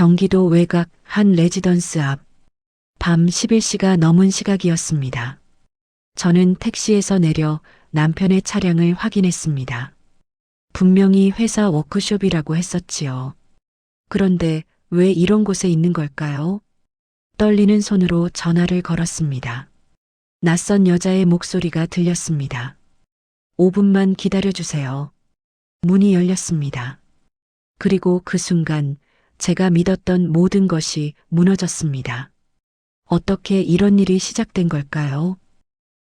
경기도 외곽 한 레지던스 앞 밤 11시가 넘은 시각이었습니다. 저는 택시에서 내려 남편의 차량을 확인했습니다. 분명히 회사 워크숍이라고 했었지요. 그런데 왜 이런 곳에 있는 걸까요? 떨리는 손으로 전화를 걸었습니다. 낯선 여자의 목소리가 들렸습니다. 5분만 기다려주세요. 문이 열렸습니다. 그리고 그 순간 제가 믿었던 모든 것이 무너졌습니다. 어떻게 이런 일이 시작된 걸까요?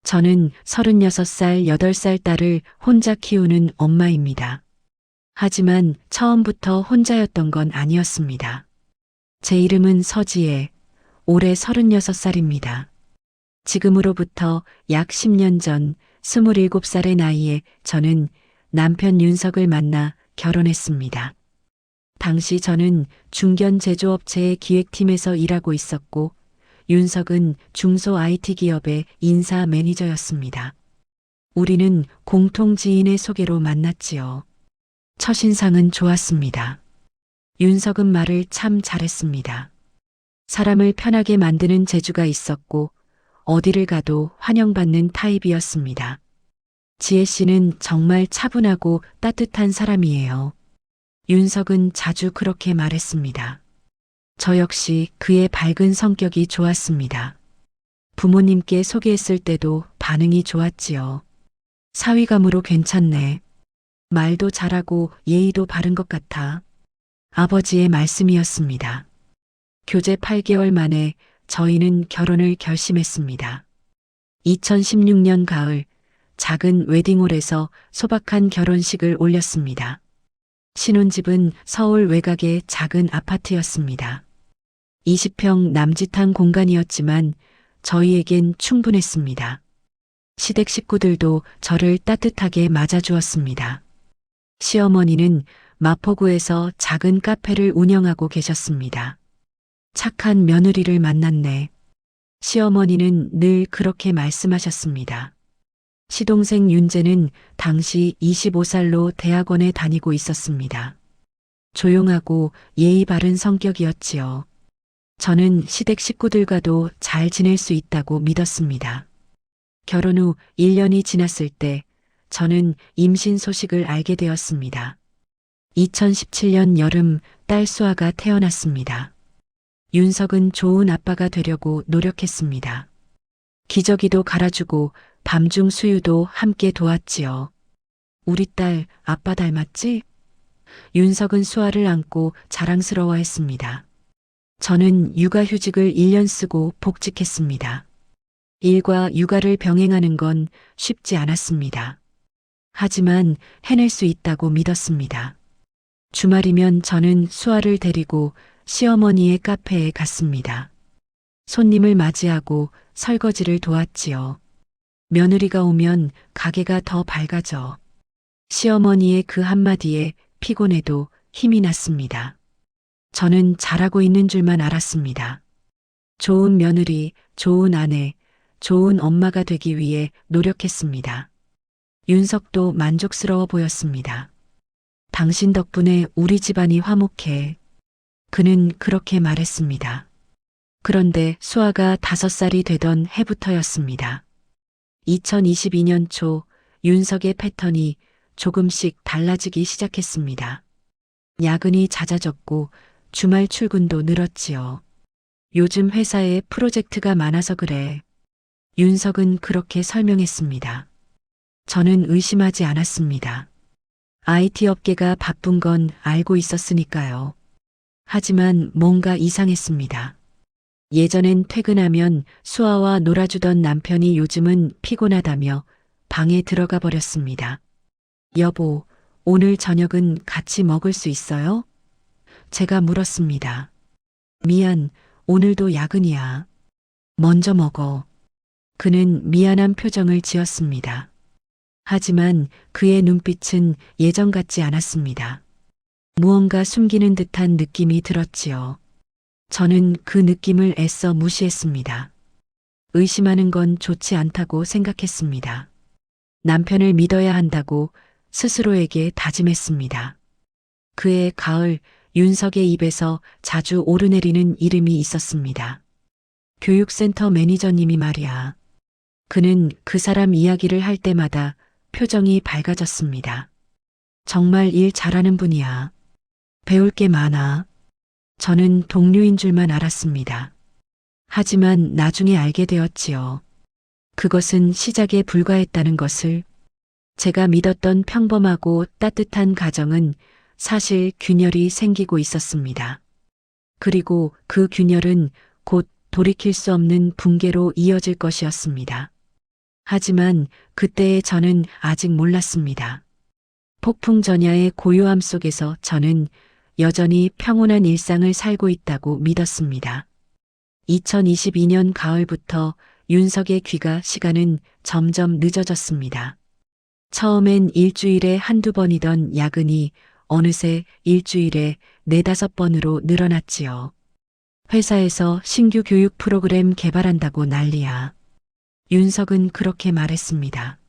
저는 36살, 8살 딸을 혼자 키우는 엄마입니다. 하지만 처음부터 혼자였던 건 아니었습니다. 제 이름은 서지혜, 올해 36살입니다. 지금으로부터 약 10년 전 27살의 나이에 저는 남편 윤석을 만나 결혼했습니다. 당시 저는 중견 제조업체의 기획팀에서 일하고 있었고 윤석은 중소 IT 기업의 인사 매니저였습니다. 우리는 공통 지인의 소개로 만났지요. 첫인상은 좋았습니다. 윤석은 말을 참 잘했습니다. 사람을 편하게 만드는 재주가 있었고 어디를 가도 환영받는 타입이었습니다. 지혜 씨는 정말 차분하고 따뜻한 사람이에요. 윤석은 자주 그렇게 말했습니다. 저 역시 그의 밝은 성격이 좋았습니다. 부모님께 소개했을 때도 반응이 좋았지요. 사위감으로 괜찮네. 말도 잘하고 예의도 바른 것 같아. 아버지의 말씀이었습니다. 교제 8개월 만에 저희는 결혼을 결심했습니다. 2016년 가을 작은 웨딩홀에서 소박한 결혼식을 올렸습니다. 신혼집은 서울 외곽의 작은 아파트였습니다. 20평 남짓한 공간이었지만 저희에겐 충분했습니다. 시댁 식구들도 저를 따뜻하게 맞아주었습니다. 시어머니는 마포구에서 작은 카페를 운영하고 계셨습니다. 착한 며느리를 만났네. 시어머니는 늘 그렇게 말씀하셨습니다. 시동생 윤재는 당시 25살로 대학원에 다니고 있었습니다. 조용하고 예의 바른 성격이었지요. 저는 시댁 식구들과도 잘 지낼 수 있다고 믿었습니다. 결혼 후 1년이 지났을 때 저는 임신 소식을 알게 되었습니다. 2017년 여름 딸 수아가 태어났습니다. 윤석은 좋은 아빠가 되려고 노력했습니다. 기저귀도 갈아주고 밤중 수유도 함께 도왔지요. 우리 딸 아빠 닮았지? 윤석은 수아를 안고 자랑스러워했습니다. 저는 육아휴직을 1년 쓰고 복직했습니다. 일과 육아를 병행하는 건 쉽지 않았습니다. 하지만 해낼 수 있다고 믿었습니다. 주말이면 저는 수아를 데리고 시어머니의 카페에 갔습니다. 손님을 맞이하고 설거지를 도왔지요. 며느리가 오면 가게가 더 밝아져. 시어머니의 그 한마디에 피곤해도 힘이 났습니다. 저는 잘하고 있는 줄만 알았습니다. 좋은 며느리, 좋은 아내, 좋은 엄마가 되기 위해 노력했습니다. 윤석도 만족스러워 보였습니다. 당신 덕분에 우리 집안이 화목해. 그는 그렇게 말했습니다. 그런데 수아가 5살이 되던 해부터였습니다. 2022년 초 윤석의 패턴이 조금씩 달라지기 시작했습니다. 야근이 잦아졌고 주말 출근도 늘었지요. 요즘 회사에 프로젝트가 많아서 그래. 윤석은 그렇게 설명했습니다. 저는 의심하지 않았습니다. IT 업계가 바쁜 건 알고 있었으니까요. 하지만 뭔가 이상했습니다. 예전엔 퇴근하면 수아와 놀아주던 남편이 요즘은 피곤하다며 방에 들어가 버렸습니다. 여보, 오늘 저녁은 같이 먹을 수 있어요? 제가 물었습니다. 미안, 오늘도 야근이야. 먼저 먹어. 그는 미안한 표정을 지었습니다. 하지만 그의 눈빛은 예전 같지 않았습니다. 무언가 숨기는 듯한 느낌이 들었지요. 저는 그 느낌을 애써 무시했습니다. 의심하는 건 좋지 않다고 생각했습니다. 남편을 믿어야 한다고 스스로에게 다짐했습니다. 그해 가을 윤석의 입에서 자주 오르내리는 이름이 있었습니다. 교육센터 매니저님이 말이야. 그는 그 사람 이야기를 할 때마다 표정이 밝아졌습니다. 정말 일 잘하는 분이야. 배울 게 많아. 저는 동료인 줄만 알았습니다. 하지만 나중에 알게 되었지요. 그것은 시작에 불과했다는 것을. 제가 믿었던 평범하고 따뜻한 가정은 사실 균열이 생기고 있었습니다. 그리고 그 균열은 곧 돌이킬 수 없는 붕괴로 이어질 것이었습니다. 하지만 그때의 저는 아직 몰랐습니다. 폭풍 전야의 고요함 속에서 저는 여전히 평온한 일상을 살고 있다고 믿었습니다. 2022년 가을부터 윤석의 귀가 시간은 점점 늦어졌습니다. 처음엔 일주일에 한두 번이던 야근이 어느새 일주일에 4~5번으로 늘어났지요. 회사에서 신규 교육 프로그램 개발한다고 난리야. 윤석은 그렇게 말했습니다.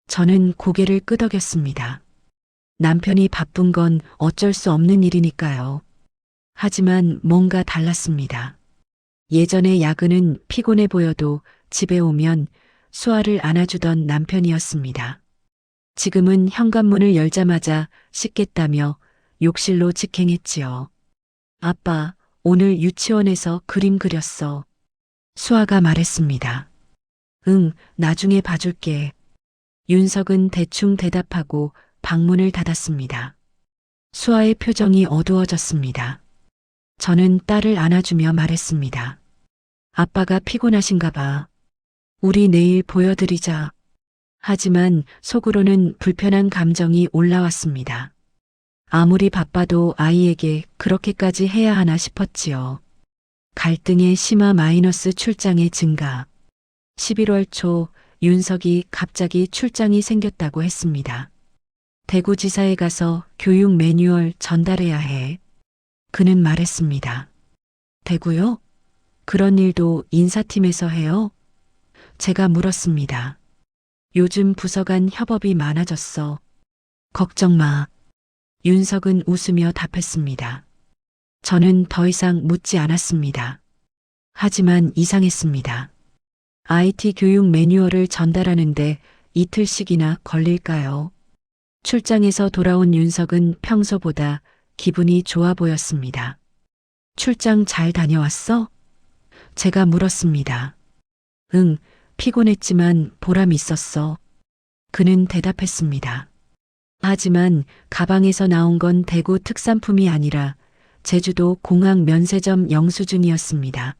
저는 고개를 끄덕였습니다. 남편이 바쁜 건 어쩔 수 없는 일이니까요. 하지만 뭔가 달랐습니다. 예전에 야근은 피곤해 보여도 집에 오면 수아를 안아주던 남편이었습니다. 지금은 현관문을 열자마자 씻겠다며 욕실로 직행했지요. 아빠, 오늘 유치원에서 그림 그렸어. 수아가 말했습니다. 응, 나중에 봐줄게. 윤석은 대충 대답하고 방문을 닫았습니다. 수아의 표정이 어두워졌습니다. 저는 딸을 안아주며 말했습니다. 아빠가 피곤하신가 봐. 우리 내일 보여드리자. 하지만 속으로는 불편한 감정이 올라왔습니다. 아무리 바빠도 아이에게 그렇게까지 해야 하나 싶었지요. 갈등의 심화 마이너스 출장의 증가. 11월 초 윤석이 갑자기 출장이 생겼다고 했습니다. 대구지사에 가서 교육 매뉴얼 전달해야 해. 그는 말했습니다. 대구요? 그런 일도 인사팀에서 해요? 제가 물었습니다. 요즘 부서 간 협업이 많아졌어. 걱정 마. 윤석은 웃으며 답했습니다. 저는 더 이상 묻지 않았습니다. 하지만 이상했습니다. IT 교육 매뉴얼을 전달하는데 이틀씩이나 걸릴까요? 출장에서 돌아온 윤석은 평소보다 기분이 좋아 보였습니다. 출장 잘 다녀왔어? 제가 물었습니다. 응, 피곤했지만 보람 있었어. 그는 대답했습니다. 하지만 가방에서 나온 건 대구 특산품이 아니라 제주도 공항 면세점 영수증이었습니다.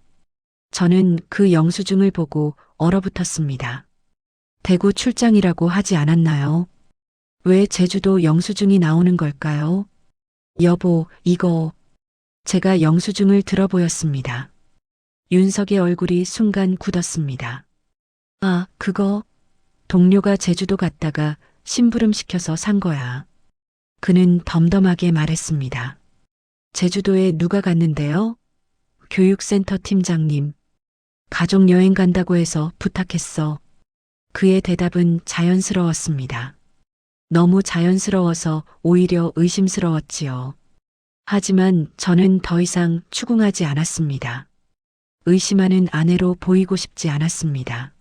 저는 그 영수증을 보고 얼어붙었습니다. 대구 출장이라고 하지 않았나요? 왜 제주도 영수증이 나오는 걸까요? 여보, 이거. 제가 영수증을 들어보였습니다. 윤석의 얼굴이 순간 굳었습니다. 아, 그거. 동료가 제주도 갔다가 심부름시켜서 산 거야. 그는 덤덤하게 말했습니다. 제주도에 누가 갔는데요? 교육센터 팀장님. 가족여행 간다고 해서 부탁했어. 그의 대답은 자연스러웠습니다. 너무 자연스러워서 오히려 의심스러웠지요. 하지만 저는 더 이상 추궁하지 않았습니다. 의심하는 아내로 보이고 싶지 않았습니다.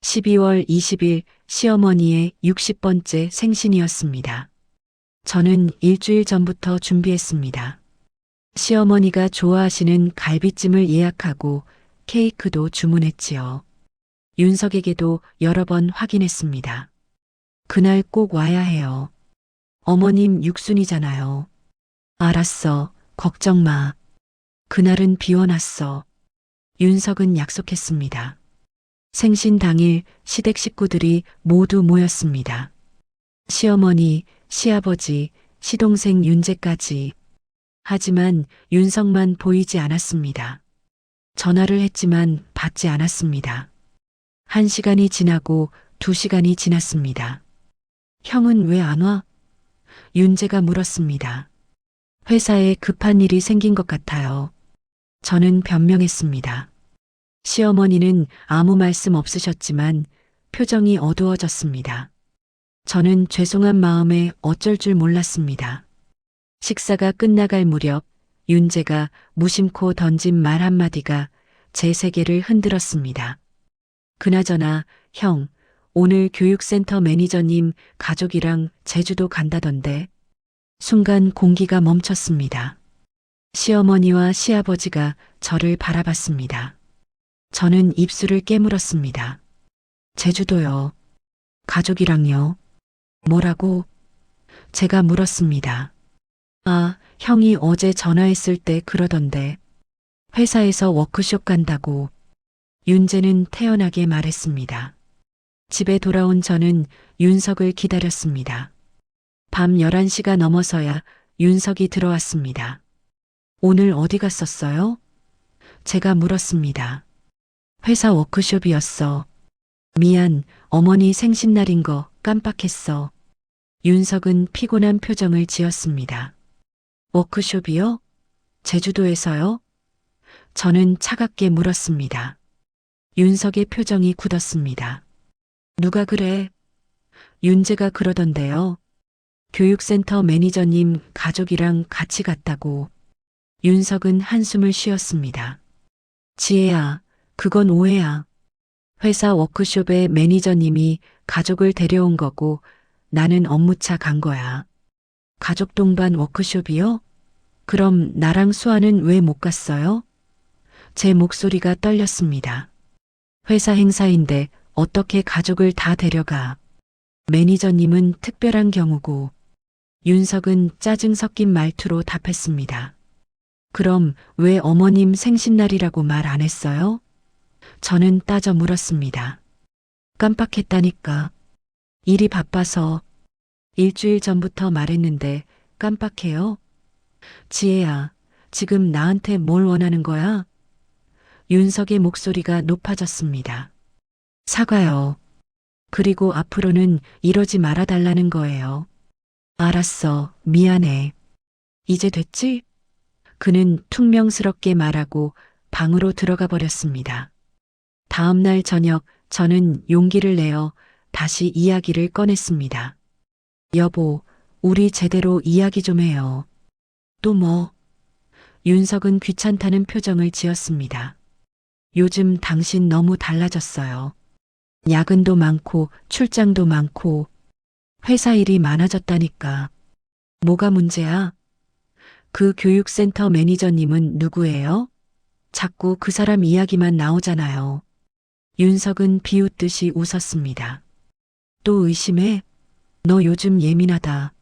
12월 20일 시어머니의 60번째 생신이었습니다. 저는 일주일 전부터 준비했습니다. 시어머니가 좋아하시는 갈비찜을 예약하고 케이크도 주문했지요. 윤석에게도 여러 번 확인했습니다. 그날 꼭 와야 해요. 어머님 육순이잖아요. 알았어. 걱정 마. 그날은 비워놨어. 윤석은 약속했습니다. 생신 당일 시댁 식구들이 모두 모였습니다. 시어머니, 시아버지, 시동생 윤재까지. 하지만 윤석만 보이지 않았습니다. 전화를 했지만 받지 않았습니다. 1시간이 지나고 2시간이 지났습니다. 형은 왜 안 와? 윤재가 물었습니다. 회사에 급한 일이 생긴 것 같아요. 저는 변명했습니다. 시어머니는 아무 말씀 없으셨지만 표정이 어두워졌습니다. 저는 죄송한 마음에 어쩔 줄 몰랐습니다. 식사가 끝나갈 무렵 윤재가 무심코 던진 말 한마디가 제 세계를 흔들었습니다. 그나저나 형, 오늘 교육센터 매니저님 가족이랑 제주도 간다던데. 순간 공기가 멈췄습니다. 시어머니와 시아버지가 저를 바라봤습니다. 저는 입술을 깨물었습니다. 제주도요. 가족이랑요. 뭐라고? 제가 물었습니다. 아, 형이 어제 전화했을 때 그러던데. 회사에서 워크숍 간다고. 윤재는 태연하게 말했습니다. 집에 돌아온 저는 윤석을 기다렸습니다. 밤 11시가 넘어서야 윤석이 들어왔습니다. 오늘 어디 갔었어요? 제가 물었습니다. 회사 워크숍이었어. 미안, 어머니 생신날인 거 깜빡했어. 윤석은 피곤한 표정을 지었습니다. 워크숍이요? 제주도에서요? 저는 차갑게 물었습니다. 윤석의 표정이 굳었습니다. 누가 그래? 윤재가 그러던데요. 교육센터 매니저님 가족이랑 같이 갔다고. 윤석은 한숨을 쉬었습니다. 지혜야, 그건 오해야. 회사 워크숍에 매니저님이 가족을 데려온 거고 나는 업무차 간 거야. 가족 동반 워크숍이요? 그럼 나랑 수아는 왜 못 갔어요? 제 목소리가 떨렸습니다. 회사 행사인데 어떻게 가족을 다 데려가? 매니저님은 특별한 경우고. 윤석은 짜증 섞인 말투로 답했습니다. 그럼 왜 어머님 생신날이라고 말 안 했어요? 저는 따져 물었습니다. 깜빡했다니까. 일이 바빠서. 일주일 전부터 말했는데 깜빡해요? 지혜야, 지금 나한테 뭘 원하는 거야? 윤석의 목소리가 높아졌습니다. 사과요. 그리고 앞으로는 이러지 말아달라는 거예요. 알았어, 미안해. 이제 됐지? 그는 퉁명스럽게 말하고 방으로 들어가 버렸습니다. 다음 날 저녁 저는 용기를 내어 다시 이야기를 꺼냈습니다. 여보, 우리 제대로 이야기 좀 해요. 또 뭐? 윤석은 귀찮다는 표정을 지었습니다. 요즘 당신 너무 달라졌어요. 야근도 많고 출장도 많고 회사 일이 많아졌다니까. 뭐가 문제야? 그 교육센터 매니저님은 누구예요? 자꾸 그 사람 이야기만 나오잖아요. 윤석은 비웃듯이 웃었습니다. 또 의심해? 너 요즘 예민하다.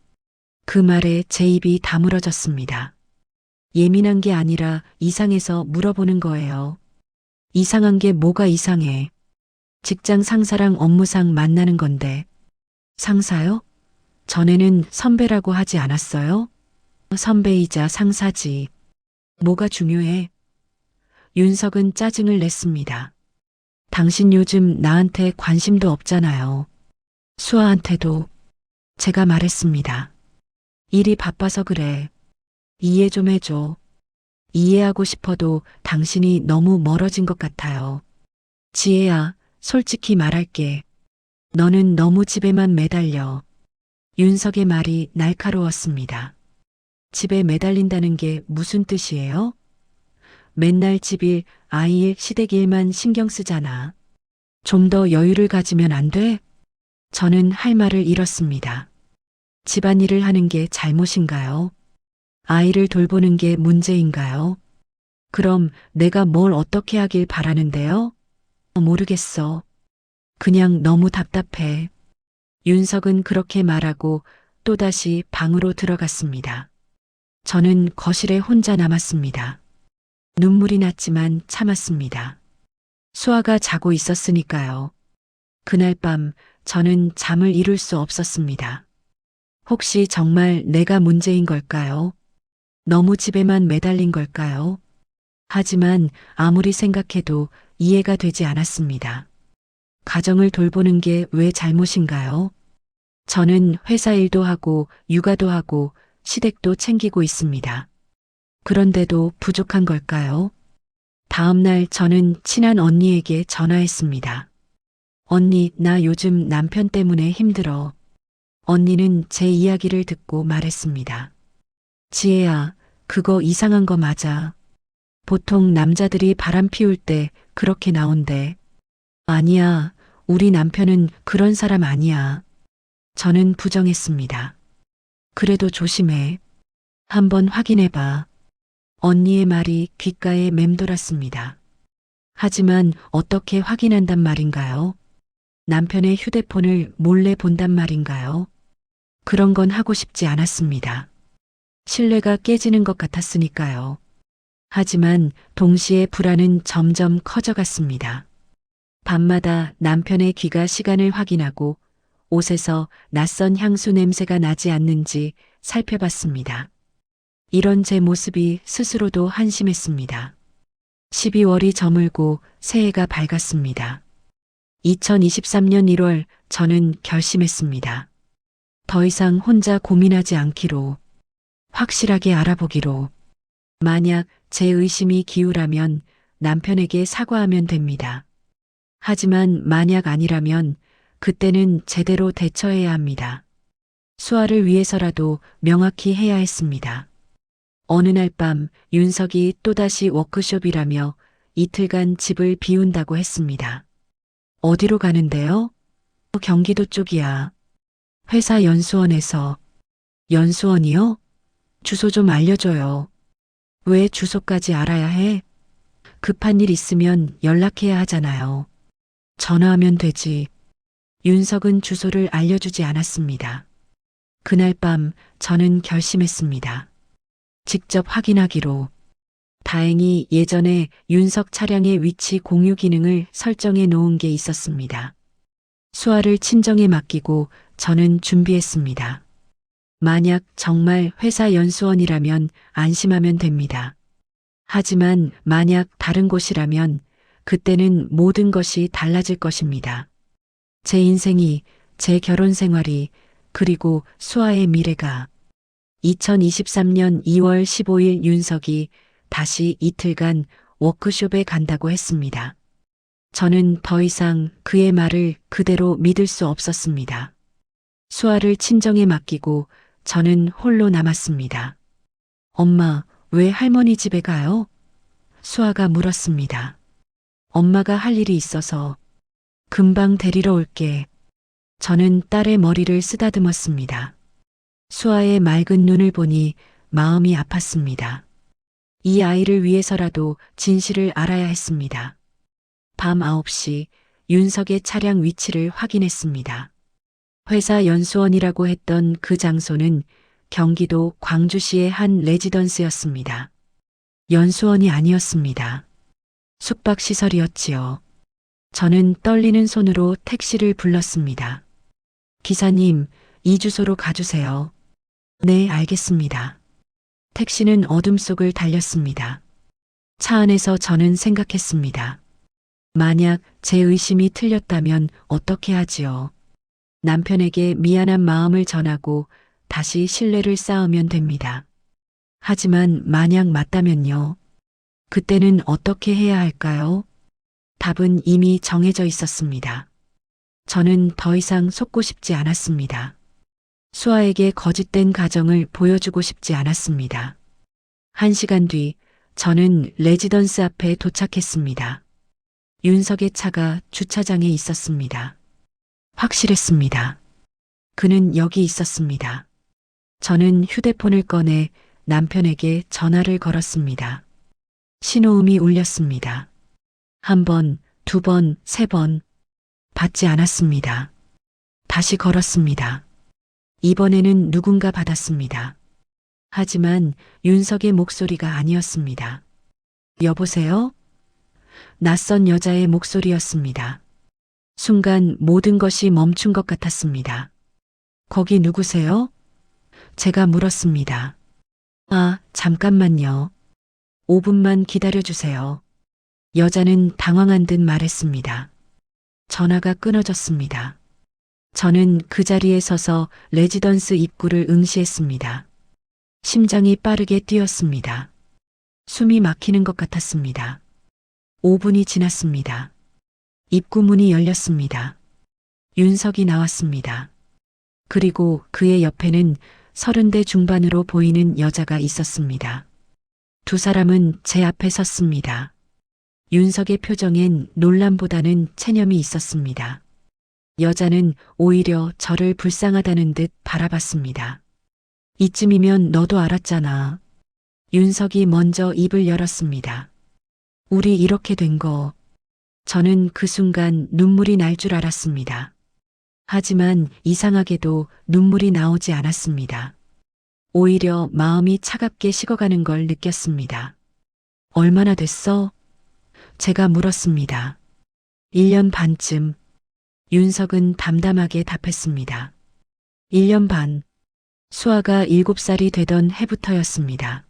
그 말에 제 입이 다물어졌습니다. 예민한 게 아니라 이상해서 물어보는 거예요. 이상한 게 뭐가 이상해? 직장 상사랑 업무상 만나는 건데. 상사요? 전에는 선배라고 하지 않았어요? 선배이자 상사지. 뭐가 중요해? 윤석은 짜증을 냈습니다. 당신 요즘 나한테 관심도 없잖아요. 수아한테도. 제가 말했습니다. 일이 바빠서 그래. 이해 좀 해줘. 이해하고 싶어도 당신이 너무 멀어진 것 같아요. 지혜야, 솔직히 말할게. 너는 너무 집에만 매달려. 윤석의 말이 날카로웠습니다. 집에 매달린다는 게 무슨 뜻이에요? 맨날 집일, 아이일, 시댁 일만 신경 쓰잖아. 좀 더 여유를 가지면 안 돼? 저는 할 말을 잃었습니다. 집안일을 하는 게 잘못인가요? 아이를 돌보는 게 문제인가요? 그럼 내가 뭘 어떻게 하길 바라는데요? 모르겠어. 그냥 너무 답답해. 윤석은 그렇게 말하고 또다시 방으로 들어갔습니다. 저는 거실에 혼자 남았습니다. 눈물이 났지만 참았습니다. 수아가 자고 있었으니까요. 그날 밤 저는 잠을 이룰 수 없었습니다. 혹시 정말 내가 문제인 걸까요? 너무 집에만 매달린 걸까요? 하지만 아무리 생각해도 이해가 되지 않았습니다. 가정을 돌보는 게 왜 잘못인가요? 저는 회사 일도 하고 육아도 하고 시댁도 챙기고 있습니다. 그런데도 부족한 걸까요? 다음 날 저는 친한 언니에게 전화했습니다. 언니, 나 요즘 남편 때문에 힘들어. 언니는 제 이야기를 듣고 말했습니다. 지혜야, 그거 이상한 거 맞아. 보통 남자들이 바람 피울 때 그렇게 나온대. 아니야, 우리 남편은 그런 사람 아니야. 저는 부정했습니다. 그래도 조심해. 한번 확인해봐. 언니의 말이 귓가에 맴돌았습니다. 하지만 어떻게 확인한단 말인가요? 남편의 휴대폰을 몰래 본단 말인가요? 그런 건 하고 싶지 않았습니다. 신뢰가 깨지는 것 같았으니까요. 하지만 동시에 불안은 점점 커져갔습니다. 밤마다 남편의 귀가 시간을 확인하고 옷에서 낯선 향수 냄새가 나지 않는지 살펴봤습니다. 이런 제 모습이 스스로도 한심했습니다. 12월이 저물고 새해가 밝았습니다. 2023년 1월 저는 결심했습니다. 더 이상 혼자 고민하지 않기로, 확실하게 알아보기로. 만약 제 의심이 기우라면 남편에게 사과하면 됩니다. 하지만 만약 아니라면 그때는 제대로 대처해야 합니다. 수아를 위해서라도 명확히 해야 했습니다. 어느 날 밤 윤석이 또다시 워크숍이라며 이틀간 집을 비운다고 했습니다. 어디로 가는데요? 경기도 쪽이야. 회사 연수원에서. 연수원이요? 주소 좀 알려줘요. 왜 주소까지 알아야 해? 급한 일 있으면 연락해야 하잖아요. 전화하면 되지. 윤석은 주소를 알려주지 않았습니다. 그날 밤 저는 결심했습니다. 직접 확인하기로. 다행히 예전에 윤석 차량의 위치 공유 기능을 설정해 놓은 게 있었습니다. 수아를 친정에 맡기고 저는 준비했습니다. 만약 정말 회사 연수원이라면 안심하면 됩니다. 하지만 만약 다른 곳이라면 그때는 모든 것이 달라질 것입니다. 제 인생이, 제 결혼 생활이, 그리고 수아의 미래가. 2023년 2월 15일 윤석이 다시 이틀간 워크숍에 간다고 했습니다. 저는 더 이상 그의 말을 그대로 믿을 수 없었습니다. 수아를 친정에 맡기고 저는 홀로 남았습니다. 엄마, 왜 할머니 집에 가요? 수아가 물었습니다. 엄마가 할 일이 있어서. 금방 데리러 올게. 저는 딸의 머리를 쓰다듬었습니다. 수아의 맑은 눈을 보니 마음이 아팠습니다. 이 아이를 위해서라도 진실을 알아야 했습니다. 밤 9시 윤석의 차량 위치를 확인했습니다. 회사 연수원이라고 했던 그 장소는 경기도 광주시의 한 레지던스였습니다. 연수원이 아니었습니다. 숙박시설이었지요. 저는 떨리는 손으로 택시를 불렀습니다. 기사님, 이 주소로 가주세요. 네, 알겠습니다. 택시는 어둠 속을 달렸습니다. 차 안에서 저는 생각했습니다. 만약 제 의심이 틀렸다면 어떻게 하지요? 남편에게 미안한 마음을 전하고 다시 신뢰를 쌓으면 됩니다. 하지만 만약 맞다면요? 그때는 어떻게 해야 할까요? 답은 이미 정해져 있었습니다. 저는 더 이상 속고 싶지 않았습니다. 수아에게 거짓된 가정을 보여주고 싶지 않았습니다. 1시간 뒤 저는 레지던스 앞에 도착했습니다. 윤석의 차가 주차장에 있었습니다. 확실했습니다. 그는 여기 있었습니다. 저는 휴대폰을 꺼내 남편에게 전화를 걸었습니다. 신호음이 울렸습니다. 1번, 2번, 3번. 받지 않았습니다. 다시 걸었습니다. 이번에는 누군가 받았습니다. 하지만 윤석의 목소리가 아니었습니다. 여보세요? 낯선 여자의 목소리였습니다. 순간 모든 것이 멈춘 것 같았습니다. 거기 누구세요? 제가 물었습니다. 아, 잠깐만요. 5분만 기다려주세요. 여자는 당황한 듯 말했습니다. 전화가 끊어졌습니다. 저는 그 자리에 서서 레지던스 입구를 응시했습니다. 심장이 빠르게 뛰었습니다. 숨이 막히는 것 같았습니다. 5분이 지났습니다. 입구 문이 열렸습니다. 윤석이 나왔습니다. 그리고 그의 옆에는 30대 중반으로 보이는 여자가 있었습니다. 두 사람은 제 앞에 섰습니다. 윤석의 표정엔 놀람보다는 체념이 있었습니다. 여자는 오히려 저를 불쌍하다는 듯 바라봤습니다. 이쯤이면 너도 알았잖아. 윤석이 먼저 입을 열었습니다. 우리 이렇게 된 거. 저는 그 순간 눈물이 날 줄 알았습니다. 하지만 이상하게도 눈물이 나오지 않았습니다. 오히려 마음이 차갑게 식어가는 걸 느꼈습니다. 얼마나 됐어? 제가 물었습니다. 1년 반쯤. 윤석은 담담하게 답했습니다. 1년 반. 수아가 7살이 되던 해부터였습니다.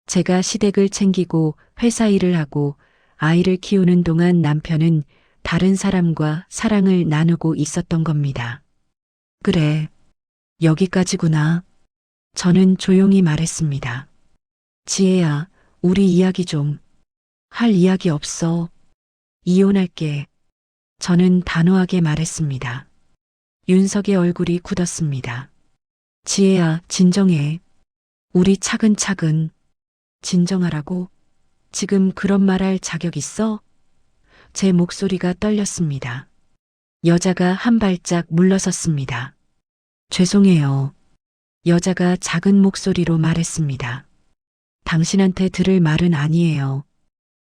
제가 시댁을 챙기고 회사 일을 하고 아이를 키우는 동안 남편은 다른 사람과 사랑을 나누고 있었던 겁니다. 그래, 여기까지구나. 저는 조용히 말했습니다. 지혜야, 우리 이야기 좀. 할 이야기 없어. 이혼할게. 저는 단호하게 말했습니다. 윤석의 얼굴이 굳었습니다. 지혜야, 진정해. 우리 차근차근. 진정하라고? 지금 그런 말할 자격 있어? 제 목소리가 떨렸습니다. 여자가 한 발짝 물러섰습니다. 죄송해요. 여자가 작은 목소리로 말했습니다. 당신한테 들을 말은 아니에요.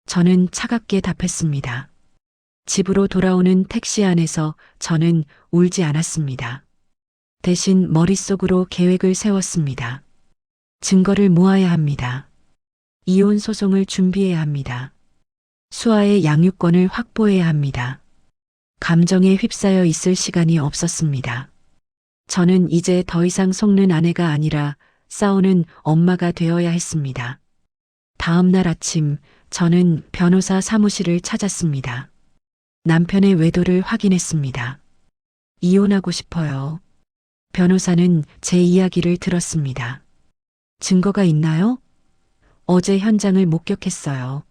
저는 차갑게 답했습니다. 집으로 돌아오는 택시 안에서 저는 울지 않았습니다. 대신 머릿속으로 계획을 세웠습니다. 증거를 모아야 합니다. 이혼 소송을 준비해야 합니다. 수아의 양육권을 확보해야 합니다. 감정에 휩싸여 있을 시간이 없었습니다. 저는 이제 더 이상 속는 아내가 아니라 싸우는 엄마가 되어야 했습니다. 다음 날 아침 저는 변호사 사무실을 찾았습니다. 남편의 외도를 확인했습니다. 이혼하고 싶어요. 변호사는 제 이야기를 들었습니다. 증거가 있나요? 어제 현장을 목격했어요.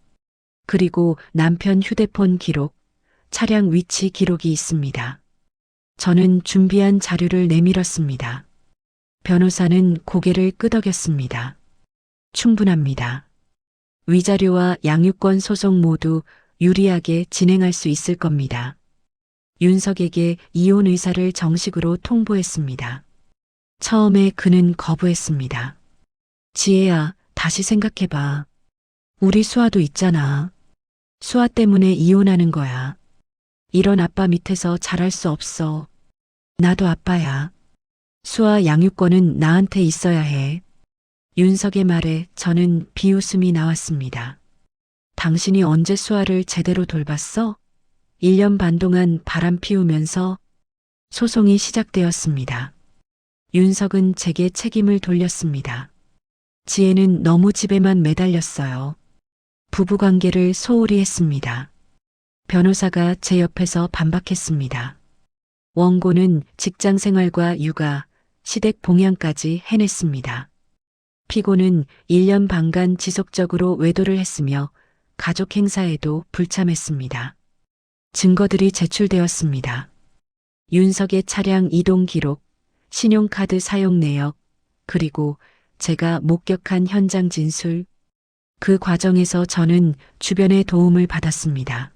그리고 남편 휴대폰 기록, 차량 위치 기록이 있습니다. 저는 준비한 자료를 내밀었습니다. 변호사는 고개를 끄덕였습니다. 충분합니다. 위자료와 양육권 소송 모두 유리하게 진행할 수 있을 겁니다. 윤석에게 이혼 의사를 정식으로 통보했습니다. 처음에 그는 거부했습니다. 지혜야, 다시 생각해봐. 우리 수아도 있잖아. 수아 때문에 이혼하는 거야. 이런 아빠 밑에서 자랄 수 없어. 나도 아빠야. 수아 양육권은 나한테 있어야 해. 윤석의 말에 저는 비웃음이 나왔습니다. 당신이 언제 수아를 제대로 돌봤어? 1년 반 동안 바람 피우면서 소송이 시작되었습니다. 윤석은 제게 책임을 돌렸습니다. 지혜는 너무 집에만 매달렸어요. 부부관계를 소홀히 했습니다. 변호사가 제 옆에서 반박했습니다. 원고는 직장 생활과 육아, 시댁 봉양까지 해냈습니다. 피고는 1년 반간 지속적으로 외도를 했으며 가족 행사에도 불참했습니다. 증거들이 제출되었습니다. 윤석의 차량 이동 기록, 신용카드 사용 내역, 그리고 제가 목격한 현장 진술. 그 과정에서 저는 주변의 도움을 받았습니다.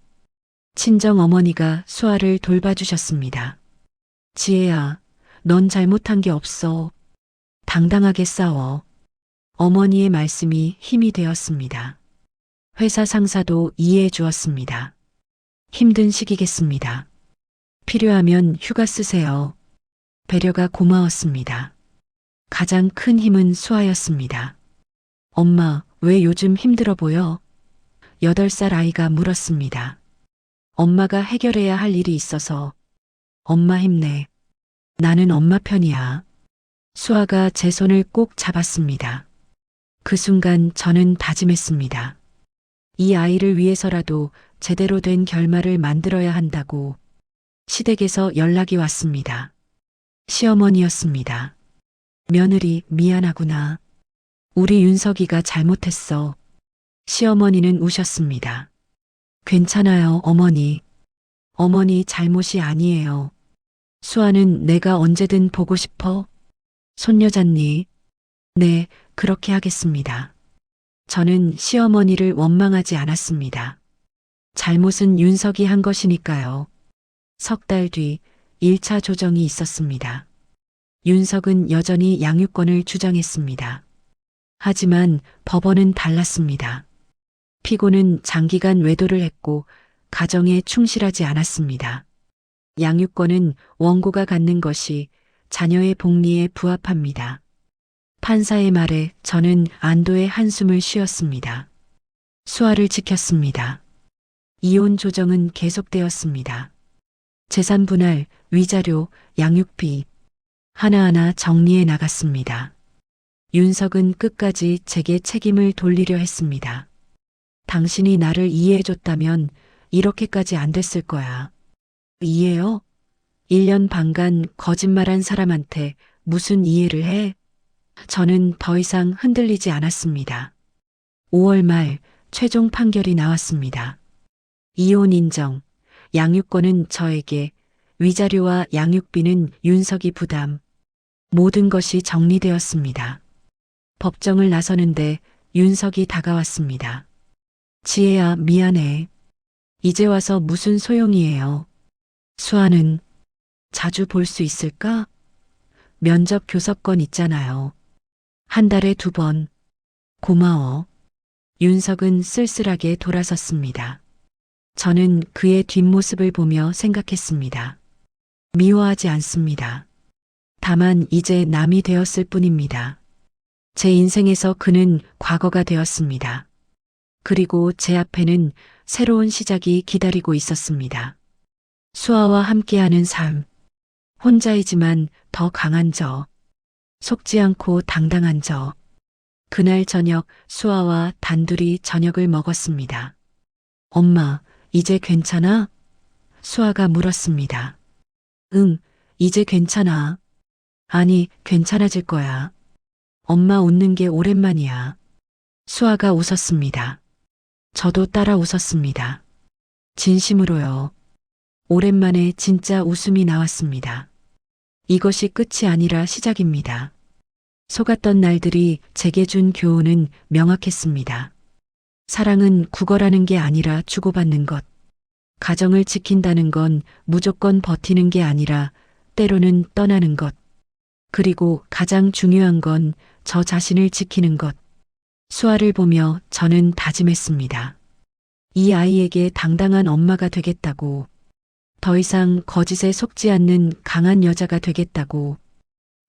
친정 어머니가 수아를 돌봐주셨습니다. 지혜야, 넌 잘못한 게 없어. 당당하게 싸워. 어머니의 말씀이 힘이 되었습니다. 회사 상사도 이해해 주었습니다. 힘든 시기겠습니다. 필요하면 휴가 쓰세요. 배려가 고마웠습니다. 가장 큰 힘은 수아였습니다. 엄마, 왜 요즘 힘들어 보여? 8살 아이가 물었습니다. 엄마가 해결해야 할 일이 있어서. 엄마 힘내. 나는 엄마 편이야. 수아가 제 손을 꼭 잡았습니다. 그 순간 저는 다짐했습니다. 이 아이를 위해서라도 제대로 된 결말을 만들어야 한다고. 시댁에서 연락이 왔습니다. 시어머니였습니다. 며느리 미안하구나. 우리 윤석이가 잘못했어. 시어머니는 우셨습니다. 괜찮아요, 어머니. 어머니 잘못이 아니에요. 수아는 내가 언제든 보고 싶어. 손여자니? 네, 그렇게 하겠습니다. 저는 시어머니를 원망하지 않았습니다. 잘못은 윤석이 한 것이니까요. 석 달 뒤 1차 조정이 있었습니다. 윤석은 여전히 양육권을 주장했습니다. 하지만 법원은 달랐습니다. 피고는 장기간 외도를 했고 가정에 충실하지 않았습니다. 양육권은 원고가 갖는 것이 자녀의 복리에 부합합니다. 판사의 말에 저는 안도의 한숨을 쉬었습니다. 수아를 지켰습니다. 이혼 조정은 계속되었습니다. 재산 분할, 위자료, 양육비 하나하나 정리해 나갔습니다. 윤석은 끝까지 제게 책임을 돌리려 했습니다. 당신이 나를 이해해줬다면 이렇게까지 안 됐을 거야. 이해요? 1년 반간 거짓말한 사람한테 무슨 이해를 해? 저는 더 이상 흔들리지 않았습니다. 5월 말 최종 판결이 나왔습니다. 이혼 인정, 양육권은 저에게, 위자료와 양육비는 윤석이 부담. 모든 것이 정리되었습니다. 법정을 나서는데 윤석이 다가왔습니다. 지혜야, 미안해. 이제 와서 무슨 소용이에요. 수아는 자주 볼 수 있을까? 면접 교섭권 있잖아요. 한 달에 2번. 고마워. 윤석은 쓸쓸하게 돌아섰습니다. 저는 그의 뒷모습을 보며 생각했습니다. 미워하지 않습니다. 다만 이제 남이 되었을 뿐입니다. 제 인생에서 그는 과거가 되었습니다. 그리고 제 앞에는 새로운 시작이 기다리고 있었습니다. 수아와 함께하는 삶. 혼자이지만 더 강한 저. 속지 않고 당당한 저. 그날 저녁 수아와 단둘이 저녁을 먹었습니다. 엄마, 이제 괜찮아? 수아가 물었습니다. 응, 이제 괜찮아. 아니, 괜찮아질 거야. 엄마 웃는 게 오랜만이야. 수아가 웃었습니다. 저도 따라 웃었습니다. 진심으로요. 오랜만에 진짜 웃음이 나왔습니다. 이것이 끝이 아니라 시작입니다. 속았던 날들이 제게 준 교훈은 명확했습니다. 사랑은 구걸하는 게 아니라 주고받는 것. 가정을 지킨다는 건 무조건 버티는 게 아니라 때로는 떠나는 것. 그리고 가장 중요한 건 저 자신을 지키는 것. 수아를 보며 저는 다짐했습니다. 이 아이에게 당당한 엄마가 되겠다고. 더 이상 거짓에 속지 않는 강한 여자가 되겠다고.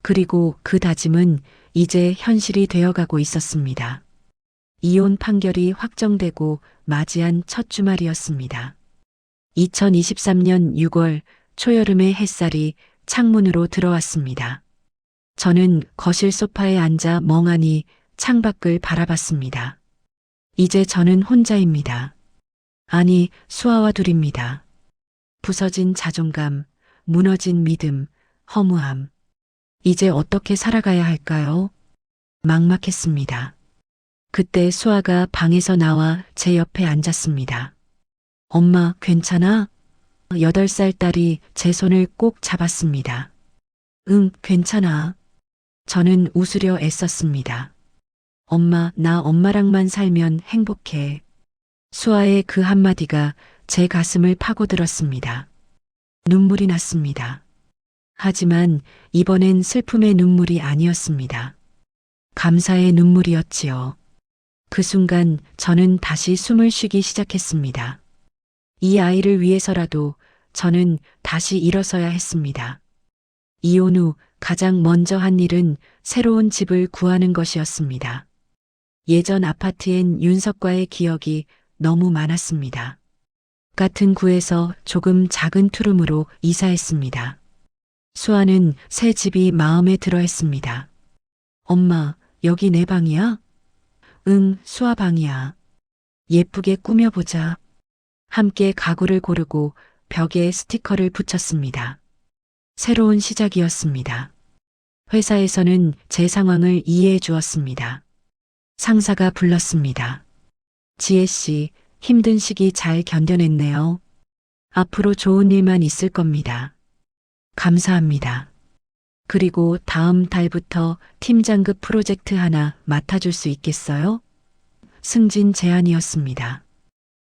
그리고 그 다짐은 이제 현실이 되어가고 있었습니다. 이혼 판결이 확정되고 맞이한 첫 주말이었습니다. 2023년 6월 초여름의 햇살이 창문으로 들어왔습니다. 저는 거실 소파에 앉아 멍하니 창밖을 바라봤습니다. 이제 저는 혼자입니다. 아니, 수아와 둘입니다. 부서진 자존감, 무너진 믿음, 허무함. 이제 어떻게 살아가야 할까요? 막막했습니다. 그때 수아가 방에서 나와 제 옆에 앉았습니다. 엄마, 괜찮아? 8살 딸이 제 손을 꼭 잡았습니다. 응, 괜찮아. 저는 웃으려 애썼습니다. 엄마, 나 엄마랑만 살면 행복해. 수아의 그 한마디가 제 가슴을 파고들었습니다. 눈물이 났습니다. 하지만 이번엔 슬픔의 눈물이 아니었습니다. 감사의 눈물이었지요. 그 순간 저는 다시 숨을 쉬기 시작했습니다. 이 아이를 위해서라도 저는 다시 일어서야 했습니다. 이혼 후 가장 먼저 한 일은 새로운 집을 구하는 것이었습니다. 예전 아파트엔 윤석과의 기억이 너무 많았습니다. 같은 구에서 조금 작은 투룸으로 이사했습니다. 수아는 새 집이 마음에 들어 했습니다. 엄마, 여기 내 방이야? 응, 수아 방이야. 예쁘게 꾸며보자. 함께 가구를 고르고 벽에 스티커를 붙였습니다. 새로운 시작이었습니다. 회사에서는 제 상황을 이해해 주었습니다. 상사가 불렀습니다. 지혜 씨, 힘든 시기 잘 견뎌냈네요. 앞으로 좋은 일만 있을 겁니다. 감사합니다. 그리고 다음 달부터 팀장급 프로젝트 하나 맡아줄 수 있겠어요? 승진 제안이었습니다.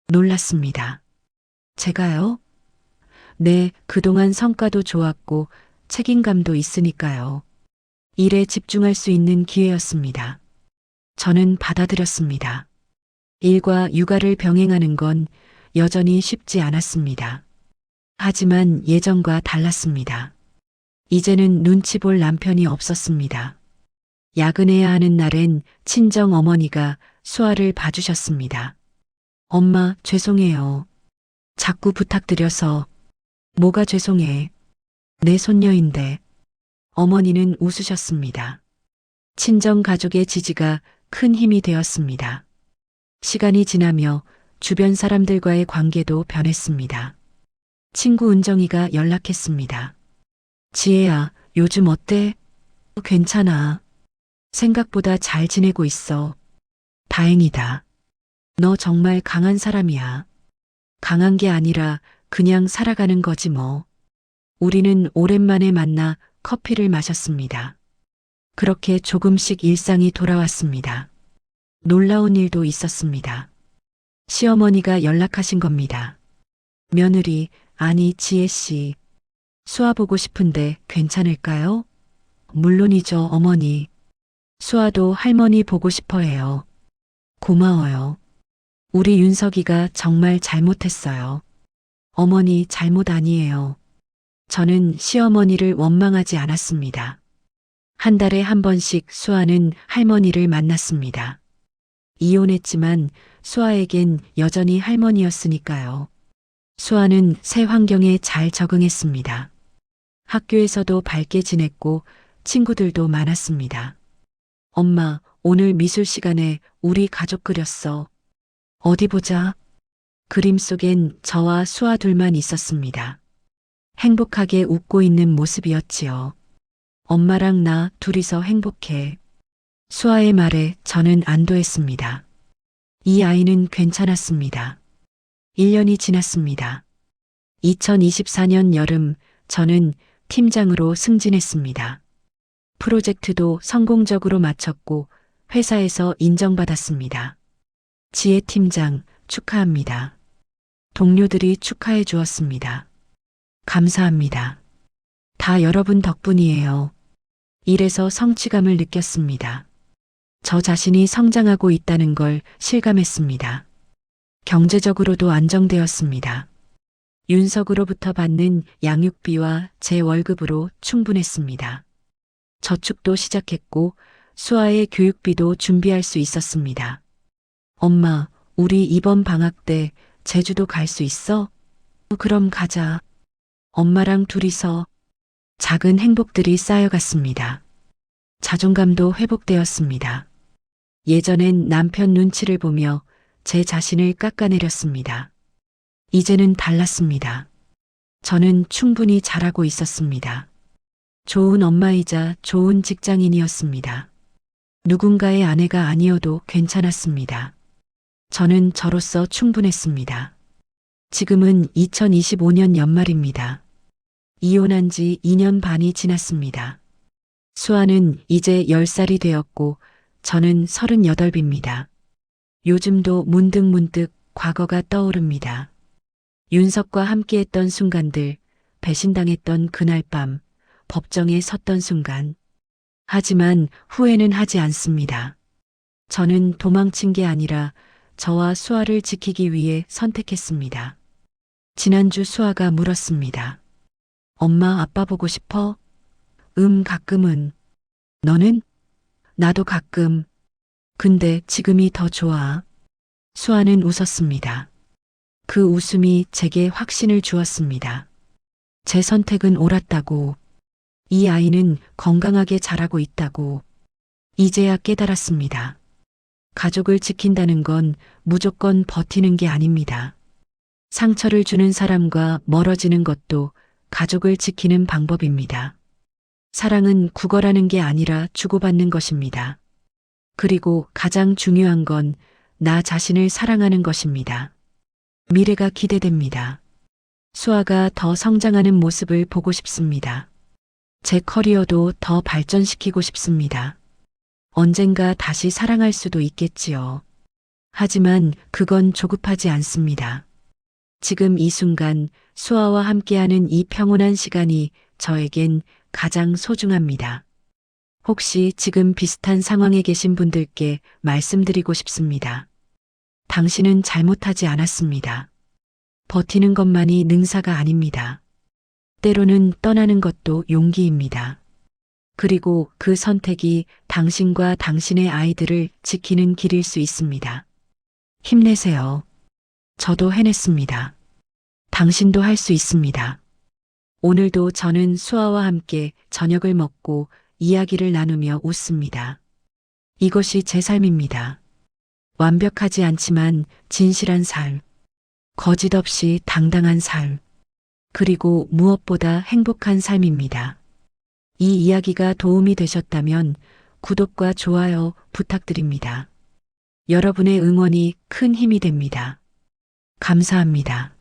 놀랐습니다. 제가요? 네, 그동안 성과도 좋았고 책임감도 있으니까요. 일에 집중할 수 있는 기회였습니다. 저는 받아들였습니다. 일과 육아를 병행하는 건 여전히 쉽지 않았습니다. 하지만 예전과 달랐습니다. 이제는 눈치 볼 남편이 없었습니다. 야근해야 하는 날엔 친정 어머니가 수아를 봐주셨습니다. 엄마, 죄송해요. 자꾸 부탁드려서. 뭐가 죄송해. 내 손녀인데. 어머니는 웃으셨습니다. 친정 가족의 지지가 큰 힘이 되었습니다. 시간이 지나며 주변 사람들과의 관계도 변했습니다. 친구 은정이가 연락했습니다. 지혜야, 요즘 어때? 괜찮아. 생각보다 잘 지내고 있어. 다행이다. 너 정말 강한 사람이야. 강한 게 아니라 그냥 살아가는 거지 뭐. 우리는 오랜만에 만나 커피를 마셨습니다. 그렇게 조금씩 일상이 돌아왔습니다. 놀라운 일도 있었습니다. 시어머니가 연락하신 겁니다. 며느리, 아니 지혜 씨. 수아 보고 싶은데 괜찮을까요? 물론이죠, 어머니. 수아도 할머니 보고 싶어 해요. 고마워요. 우리 윤석이가 정말 잘못했어요. 어머니 잘못 아니에요. 저는 시어머니를 원망하지 않았습니다. 한 달에 한 번씩 수아는 할머니를 만났습니다. 이혼했지만 수아에겐 여전히 할머니였으니까요. 수아는 새 환경에 잘 적응했습니다. 학교에서도 밝게 지냈고 친구들도 많았습니다. 엄마, 오늘 미술 시간에 우리 가족 그렸어. 어디 보자. 그림 속엔 저와 수아 둘만 있었습니다. 행복하게 웃고 있는 모습이었지요. 엄마랑 나 둘이서 행복해. 수아의 말에 저는 안도했습니다. 이 아이는 괜찮았습니다. 1년이 지났습니다. 2024년 여름 저는 팀장으로 승진했습니다. 프로젝트도 성공적으로 마쳤고 회사에서 인정받았습니다. 지혜 팀장 축하합니다. 동료들이 축하해 주었습니다. 감사합니다. 다 여러분 덕분이에요. 일에서 성취감을 느꼈습니다. 저 자신이 성장하고 있다는 걸 실감했습니다. 경제적으로도 안정되었습니다. 윤석으로부터 받는 양육비와 제 월급으로 충분했습니다. 저축도 시작했고 수아의 교육비도 준비할 수 있었습니다. 엄마, 우리 이번 방학 때 제주도 갈 수 있어? 그럼 가자. 엄마랑 둘이서 작은 행복들이 쌓여갔습니다. 자존감도 회복되었습니다. 예전엔 남편 눈치를 보며 제 자신을 깎아내렸습니다. 이제는 달랐습니다. 저는 충분히 잘하고 있었습니다. 좋은 엄마이자 좋은 직장인이었습니다. 누군가의 아내가 아니어도 괜찮았습니다. 저는 저로서 충분했습니다. 지금은 2025년 연말입니다. 이혼한 지 2년 반이 지났습니다. 수아는 이제 10살이 되었고 저는 38입니다. 요즘도 문득문득 과거가 떠오릅니다. 윤석과 함께했던 순간들, 배신당했던 그날 밤, 법정에 섰던 순간. 하지만 후회는 하지 않습니다. 저는 도망친 게 아니라 저와 수아를 지키기 위해 선택했습니다. 지난주 수아가 물었습니다. 엄마, 아빠 보고 싶어? 가끔은. 너는? 나도 가끔. 근데 지금이 더 좋아. 수아는 웃었습니다. 그 웃음이 제게 확신을 주었습니다. 제 선택은 옳았다고. 이 아이는 건강하게 자라고 있다고. 이제야 깨달았습니다. 가족을 지킨다는 건 무조건 버티는 게 아닙니다. 상처를 주는 사람과 멀어지는 것도 가족을 지키는 방법입니다. 사랑은 구걸하는 게 아니라 주고받는 것입니다. 그리고 가장 중요한 건 나 자신을 사랑하는 것입니다. 미래가 기대됩니다. 수아가 더 성장하는 모습을 보고 싶습니다. 제 커리어도 더 발전시키고 싶습니다. 언젠가 다시 사랑할 수도 있겠지요. 하지만 그건 조급하지 않습니다. 지금 이 순간 수아와 함께하는 이 평온한 시간이 저에겐 가장 소중합니다. 혹시 지금 비슷한 상황에 계신 분들께 말씀드리고 싶습니다. 당신은 잘못하지 않았습니다. 버티는 것만이 능사가 아닙니다. 때로는 떠나는 것도 용기입니다. 그리고 그 선택이 당신과 당신의 아이들을 지키는 길일 수 있습니다. 힘내세요. 저도 해냈습니다. 당신도 할 수 있습니다. 오늘도 저는 수아와 함께 저녁을 먹고 이야기를 나누며 웃습니다. 이것이 제 삶입니다. 완벽하지 않지만 진실한 삶, 거짓 없이 당당한 삶, 그리고 무엇보다 행복한 삶입니다. 이 이야기가 도움이 되셨다면 구독과 좋아요 부탁드립니다. 여러분의 응원이 큰 힘이 됩니다. 감사합니다.